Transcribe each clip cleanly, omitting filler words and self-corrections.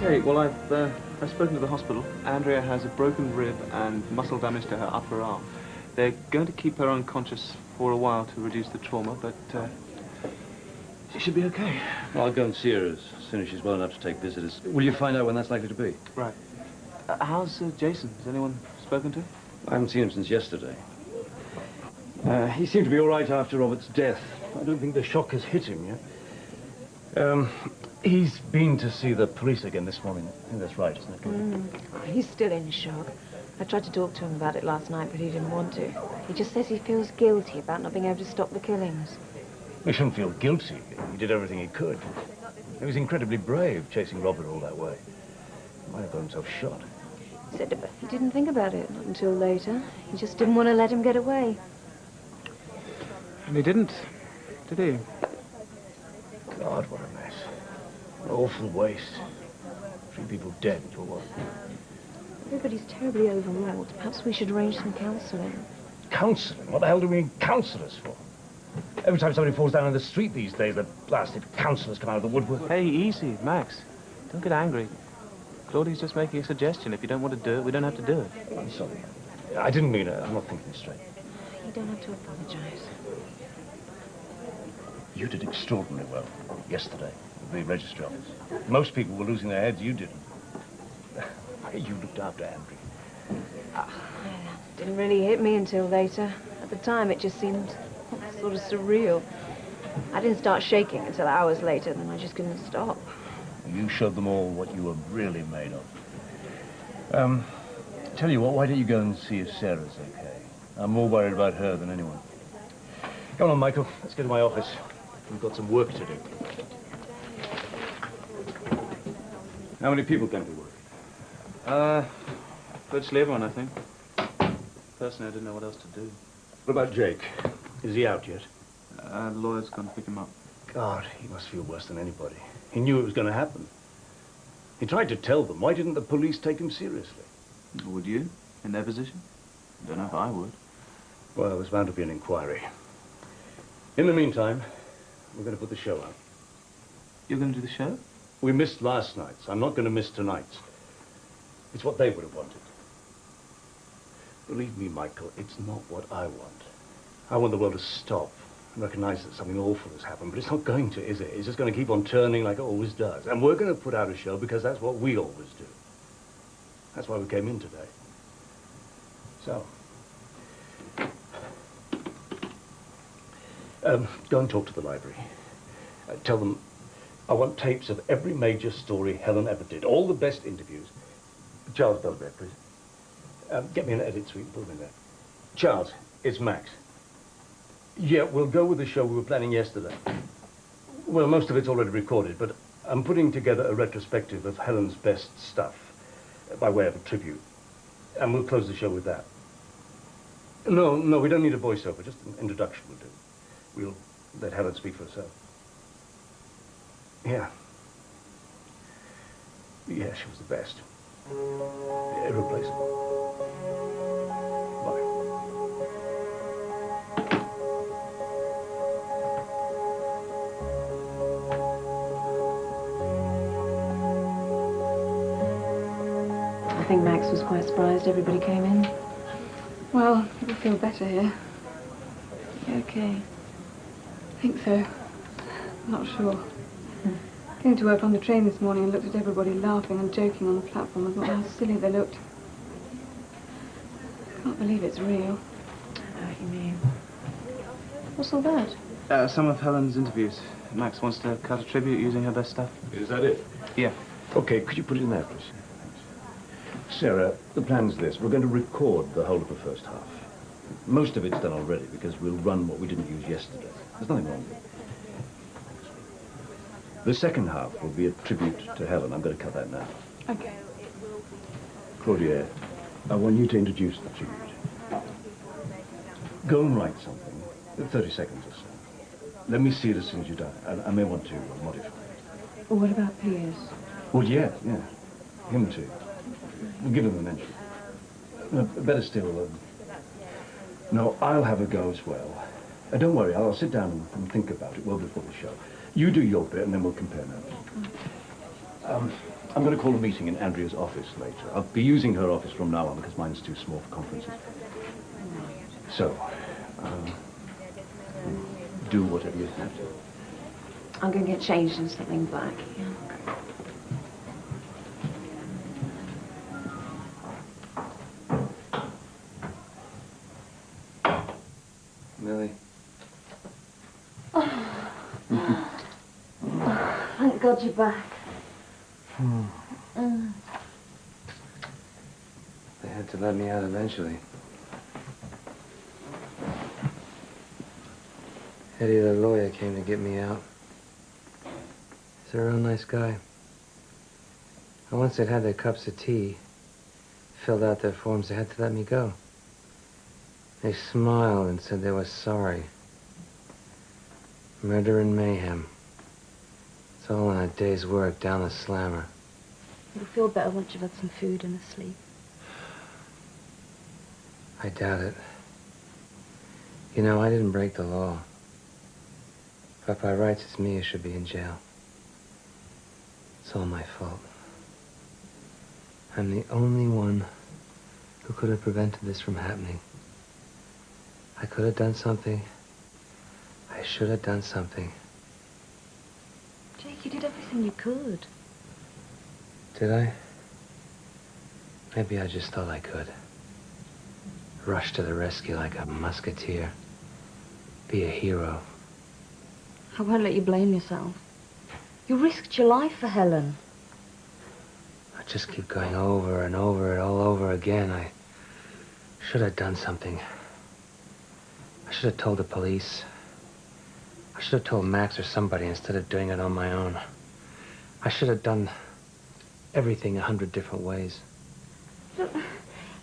Okay, well, I've spoken to the hospital. Andrea has a broken rib and muscle damage to her upper arm. They're going to keep her unconscious for a while to reduce the trauma, but she should be okay. Well, I'll go and see her as soon as she's well enough to take visitors. Will you find out when that's likely to be? Right. How's Jason? Has anyone spoken to him? I haven't seen him since yesterday. He seemed to be all right after Robert's death. I don't think the shock has hit him yet. He's been to see the police again this morning. I think that's right, isn't it? He's still in shock. I tried to talk to him about it last night, but he didn't want to. He just says he feels guilty about not being able to stop the killings. He shouldn't feel guilty. He did everything he could. He was incredibly brave, chasing Robert all that way. He might have got himself shot. He said he didn't think about it, not until later. He just didn't want to let him get away. And he didn't, did he? God, what a mess. An awful waste. 3 people dead for what? Everybody's terribly overwrought. Perhaps we should arrange some counselling. Counselling? What the hell do we need counsellors for? Every time somebody falls down in the street these days, the blasted counsellors come out of the woodwork. Hey, easy, Max. Don't get angry. Claudia's just making a suggestion. If you don't want to do it, we don't have to do it. I'm sorry. I didn't mean it. I'm not thinking straight. You don't have to apologise. You did extraordinarily well yesterday at the registry office. Most people were losing their heads. You didn't. You looked after Andrew. It didn't really hit me until later. At the time, it just seemed sort of surreal. I didn't start shaking until hours later, then I just couldn't stop. You showed them all what you were really made of. Tell you what, why don't you go and see if Sarah's okay? I'm more worried about her than anyone. Come on, Michael. Let's go to my office. We've got some work to do. How many people came to work? Virtually everyone, I think. Personally, I didn't know what else to do. What about Jake? Is he out yet? The lawyer's gone to pick him up. God, he must feel worse than anybody. He knew it was going to happen. He tried to tell them. Why didn't the police take him seriously? Would you, in their position? I don't know if I would. Well, there's bound to be an inquiry. In the meantime, we're going to put the show out. You're going to do the show? We missed last night's. I'm not going to miss tonight's. It's what they would have wanted. Believe me, Michael, it's not what I want. I want the world to stop and recognize that something awful has happened, but it's not going to, is it? It's just going to keep on turning like it always does. And we're going to put out a show because that's what we always do. That's why we came in today. So, go and talk to the library. Tell them I want tapes of every major story Helen ever did. All the best interviews. Charles Belgrave, please. Get me an edit suite and put them in there. Charles, it's Max. Yeah, we'll go with the show we were planning yesterday. Well, most of it's already recorded, but I'm putting together a retrospective of Helen's best stuff by way of a tribute. And we'll close the show with that. No, we don't need a voiceover. Just an introduction will do. We'll let Helen speak for herself. Yeah. Yeah, she was the best. Irreplaceable. Bye. I think Max was quite surprised everybody came in. Well, you'll feel better here. You okay? I think so. I'm not sure. Came to work on the train this morning and looked at everybody laughing and joking on the platform and thought how silly they looked. I can't believe it's real. I know what you mean. What's all that? Some of Helen's interviews. Max wants to cut a tribute using her best stuff. Is that it? Yeah. Okay, could you put it in there, please? Sarah, the plan's this. We're going to record the whole of the first half. Most of it's done already because we'll run what we didn't use yesterday. There's nothing wrong with it. The second half will be a tribute to Helen. I'm going to cut that now. Okay. Claudia, I want you to introduce the tribute. Go and write something, 30 seconds or so. Let me see it as soon as you're done. I may want to modify it. Well, what about Piers? Well, yeah. Him too. We'll give him a mention. Better still, no, I'll have a go as well. Don't worry, I'll sit down and think about it well before the show. You do your bit, and then we'll compare notes. I'm going to call a meeting in Andrea's office later. I'll be using her office from now on because mine's too small for conferences. So, do whatever you have to. I'm going to get changed in something black. Yeah. Millie. Thank God you're back. They had to let me out eventually. Eddie, the lawyer, came to get me out. He's a real nice guy. And once they'd had their cups of tea, filled out their forms, they had to let me go. They smiled and said they were sorry. Murder and mayhem. It's all in a day's work down the slammer. You'll feel better once you've had some food and a sleep. I doubt it. You know, I didn't break the law. But by rights, it's me who should be in jail. It's all my fault. I'm the only one who could have prevented this from happening. I could have done something. I should have done something. Jake, you did everything you could. Did I? Maybe I just thought I could. Rush to the rescue like a musketeer. Be a hero. I won't let you blame yourself. You risked your life for Helen. I just keep going over and over it all over again. I should have done something. I should have told the police. I should have told Max or somebody instead of doing it on my own. I should have done everything 100 different ways. Look,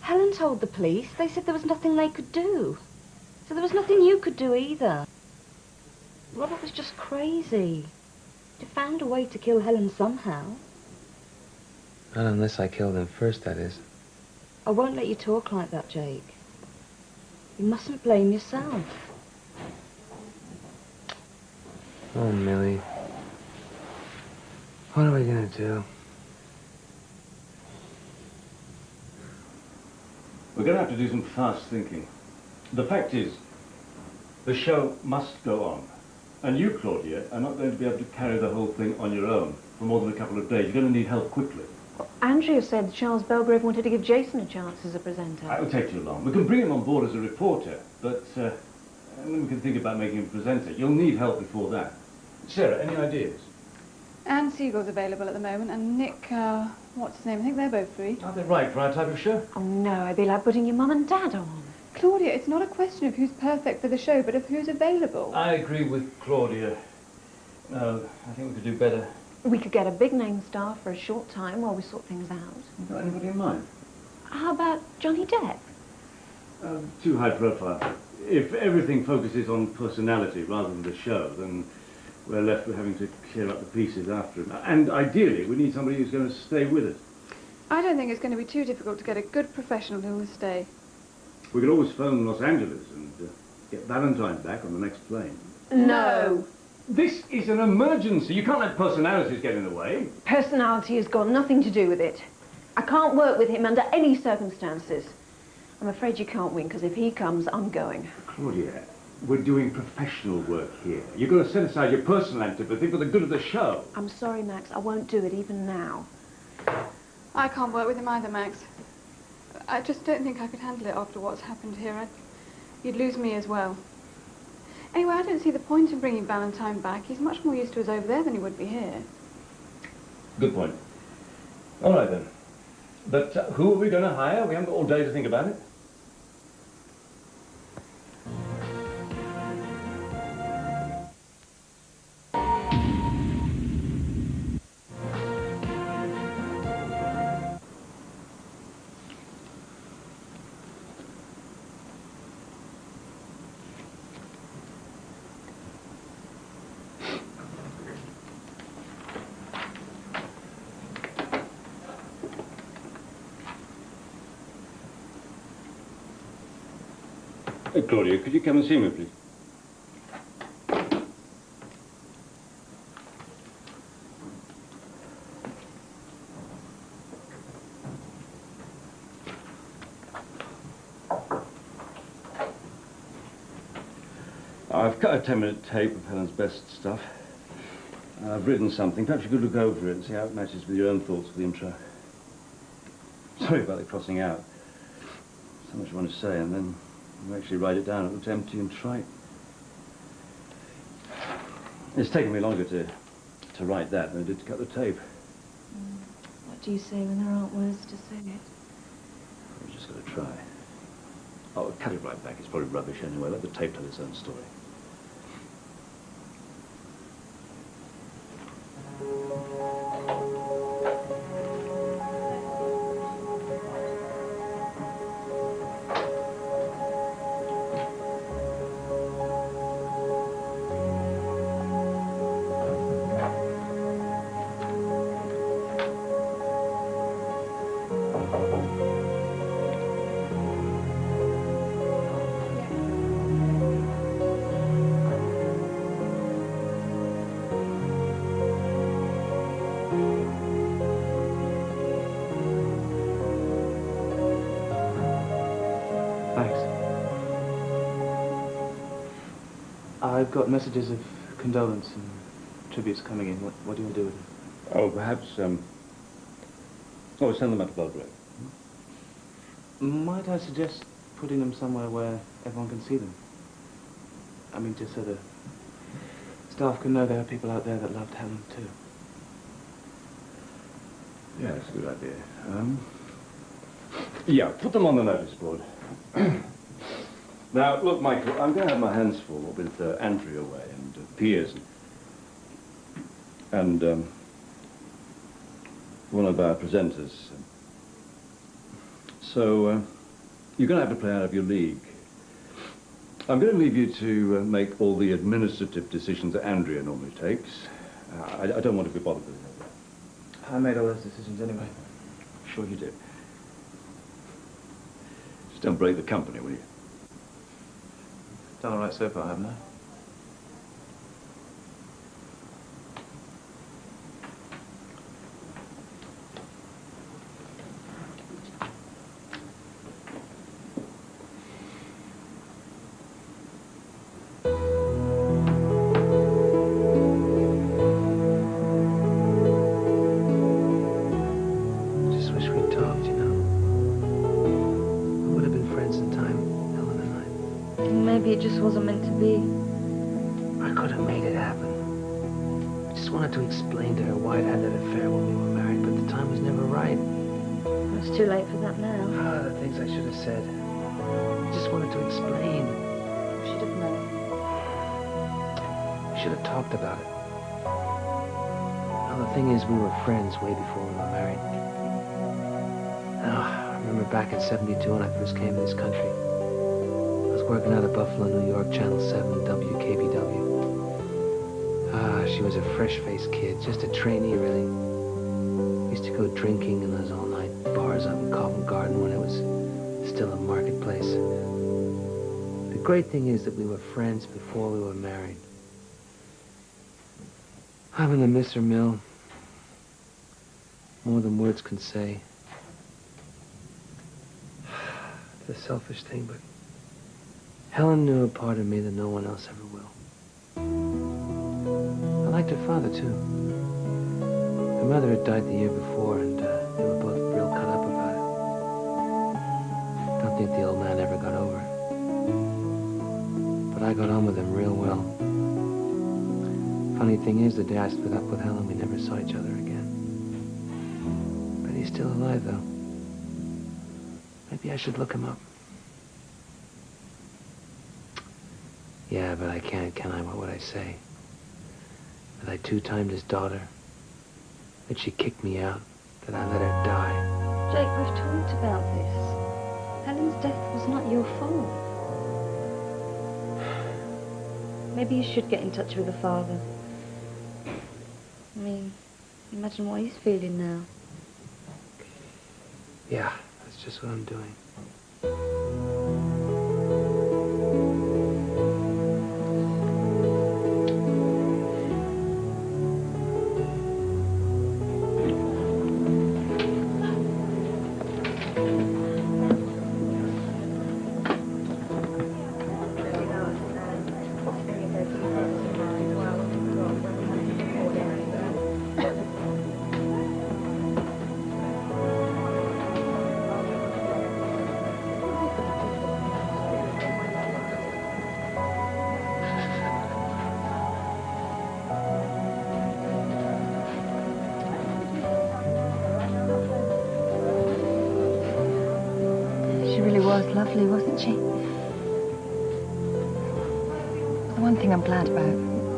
Helen told the police. They said there was nothing they could do. So there was nothing you could do either. Robert was just crazy. He found a way to kill Helen somehow. Not unless I killed him first, that is. I won't let you talk like that, Jake. You mustn't blame yourself. Oh, Millie. What are we gonna do? We're going to have to do some fast thinking. The fact is, the show must go on. And you, Claudia, are not going to be able to carry the whole thing on your own for more than a couple of days. You're going to need help quickly. Andrea said Charles Belgrave wanted to give Jason a chance as a presenter. That will take too long. We can bring him on board as a reporter, but then we can think about making him a presenter. You'll need help before that. Sarah, any ideas? Anne Siegel's available at the moment, and Nick, what's his name? I think they're both free. Are they right for our type of show? Oh, no, it'd be like putting your mum and dad on. Claudia, it's not a question of who's perfect for the show, but of who's available. I agree with Claudia. No, I think we could do better. We could get a big-name star for a short time while we sort things out. You got anybody in mind? How about Johnny Depp? Too high profile. If everything focuses on personality rather than the show, then we're left with having to clear up the pieces after him. And ideally, we need somebody who's going to stay with us. I don't think it's going to be too difficult to get a good professional who will stay. We could always phone Los Angeles and get Valentine back on the next plane. No. This is an emergency. You can't let personalities get in the way. Personality has got nothing to do with it. I can't work with him under any circumstances. I'm afraid you can't win, because if he comes, I'm going. Claudia, we're doing professional work here. You've got to set aside your personal antipathy for the good of the show. I'm sorry, Max. I won't do it even now. I can't work with him either, Max. I just don't think I could handle it after what's happened here. You'd lose me as well. Anyway, I don't see the point in bringing Valentine back. He's much more used to us over there than he would be here. Good point. All right, then. But who are we going to hire? We haven't got all day to think about it. Claudia, could you come and see me, please? I've cut a 10-minute tape of Helen's best stuff. I've written something. Perhaps you could look over it and see how it matches with your own thoughts for the intro. Sorry about the crossing out. So much you want to say, and then you actually write it down. It looks empty and trite. It's taken me longer to write that than it did to cut the tape. What do you say when there aren't words to say it? We've just got to try. Oh, cut it right back. It's probably rubbish anyway. Let the tape tell its own story. I've got messages of condolence and tributes coming in. What do you want to do with them? Oh, perhaps, oh, send them out to Belgrade. Might I suggest putting them somewhere where everyone can see them? I mean, just so the staff can know there are people out there that loved Helen too. Yeah, that's a good idea. Yeah, put them on the notice board. Now, look, Michael, I'm going to have my hands full with Andrea away and Piers and one of our presenters. So, you're going to have to play out of your league. I'm going to leave you to make all the administrative decisions that Andrea normally takes. I don't want to be bothered with that. I made all those decisions anyway. Sure you did. Just don't break the company, will you? Done all right so far, haven't I? Just wish we'd talked, you know. We would have been friends in time, Helen and I. Maybe it just wasn't meant to be. I could have made it happen. I just wanted to explain to her why I'd had that affair when we were married, but the time was never right. It's too late for that now. Ah, the things I should have said. I just wanted to explain. You should have known. We should have talked about it. Now, the thing is, we were friends way before we were married. Now, I remember back in '72 when I first came to this country. I was working out of Buffalo, New York, Channel 7, WKBW. Ah, she was a fresh-faced kid, just a trainee, really. Used to go drinking in those all-night bars up in Covent Garden when it was still a marketplace. The great thing is that we were friends before we were married. I'm gonna miss her, Mill. More than words can say. It's a selfish thing, but Helen knew a part of me that no one else ever will. I liked her father, too. Her mother had died the year before, and they were both real cut up about it. Don't think the old man ever got over it. But I got on with him real well. Funny thing is, the day I split up with Helen, we never saw each other again. But he's still alive, though. Maybe I should look him up. Yeah, but I can't, can I? What would I say? That I two-timed his daughter? That she kicked me out? That I let her die? Jake, we've talked about this. Helen's death was not your fault. Maybe you should get in touch with the father. I mean, imagine what he's feeling now. Yeah, that's just what I'm doing. She really was lovely, wasn't she? The one thing I'm glad about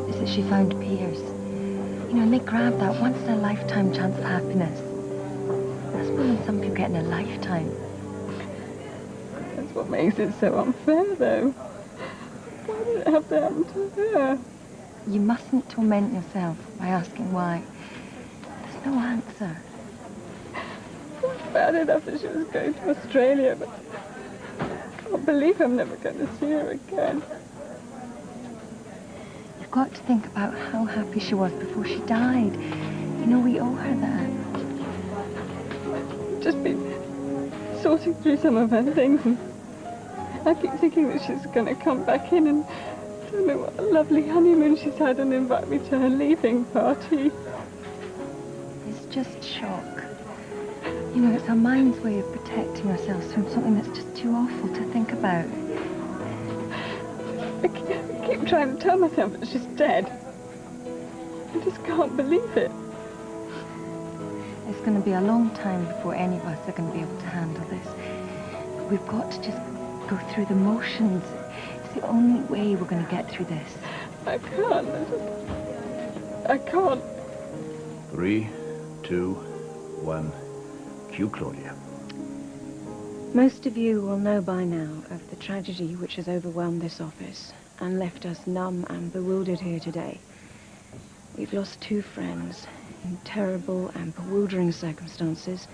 is that she found Piers. You know, and they grabbed that once-in-a-lifetime chance of happiness. That's more than some people get in a lifetime. That's what makes it so unfair, though. Why did it have to happen to her? You mustn't torment yourself by asking why. There's no answer. It's bad enough that she was going to Australia, but I can't believe I'm never going to see her again. You've got to think about how happy she was before she died. You know, we owe her that. I've just been sorting through some of her things, and I keep thinking that she's going to come back in and tell me what a lovely honeymoon she's had and invite me to her leaving party. It's just shock. You know, it's our mind's way of protecting ourselves from something that's just too awful to think about. I keep trying to tell myself that she's dead. I just can't believe it. It's going to be a long time before any of us are going to be able to handle this. We've got to just go through the motions. It's the only way we're going to get through this. I can't. I can't. 3, 2, 1. Cue Claudia. Most of you will know by now of the tragedy which has overwhelmed this office and left us numb and bewildered here today. We've lost 2 friends in terrible and bewildering circumstances,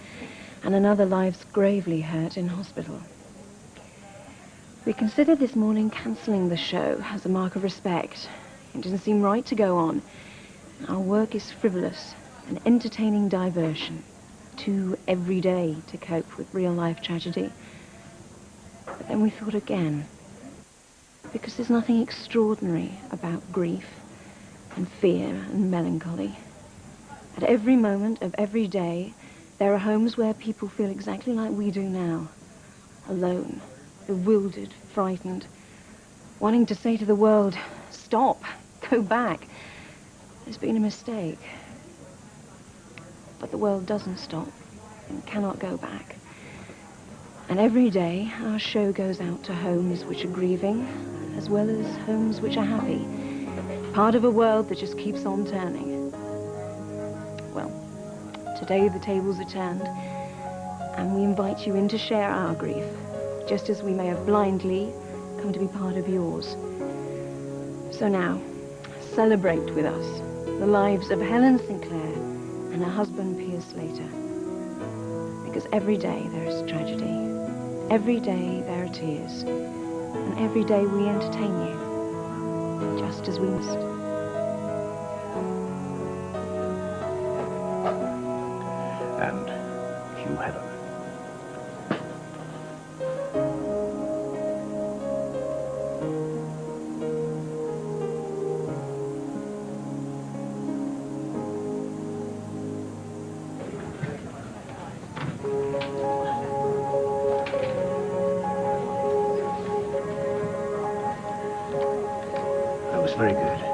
and another lives gravely hurt in hospital. We considered this morning cancelling the show as a mark of respect. It doesn't seem right to go on. Our work is frivolous, an entertaining diversion, too everyday to cope with real-life tragedy. But then we thought again, because there's nothing extraordinary about grief and fear and melancholy. At every moment of every day, there are homes where people feel exactly like we do now, alone, bewildered, frightened, wanting to say to the world, stop, go back. There's been a mistake. But the world doesn't stop and cannot go back. And every day, our show goes out to homes which are grieving, as well as homes which are happy. Part of a world that just keeps on turning. Well, today the tables are turned, and we invite you in to share our grief, just as we may have blindly come to be part of yours. So now, celebrate with us the lives of Helen Sinclair and her husband, Piers Slater. Because every day there is tragedy. Every day there are tears. And every day we entertain you, just as we must. And cue Helen. That was very good.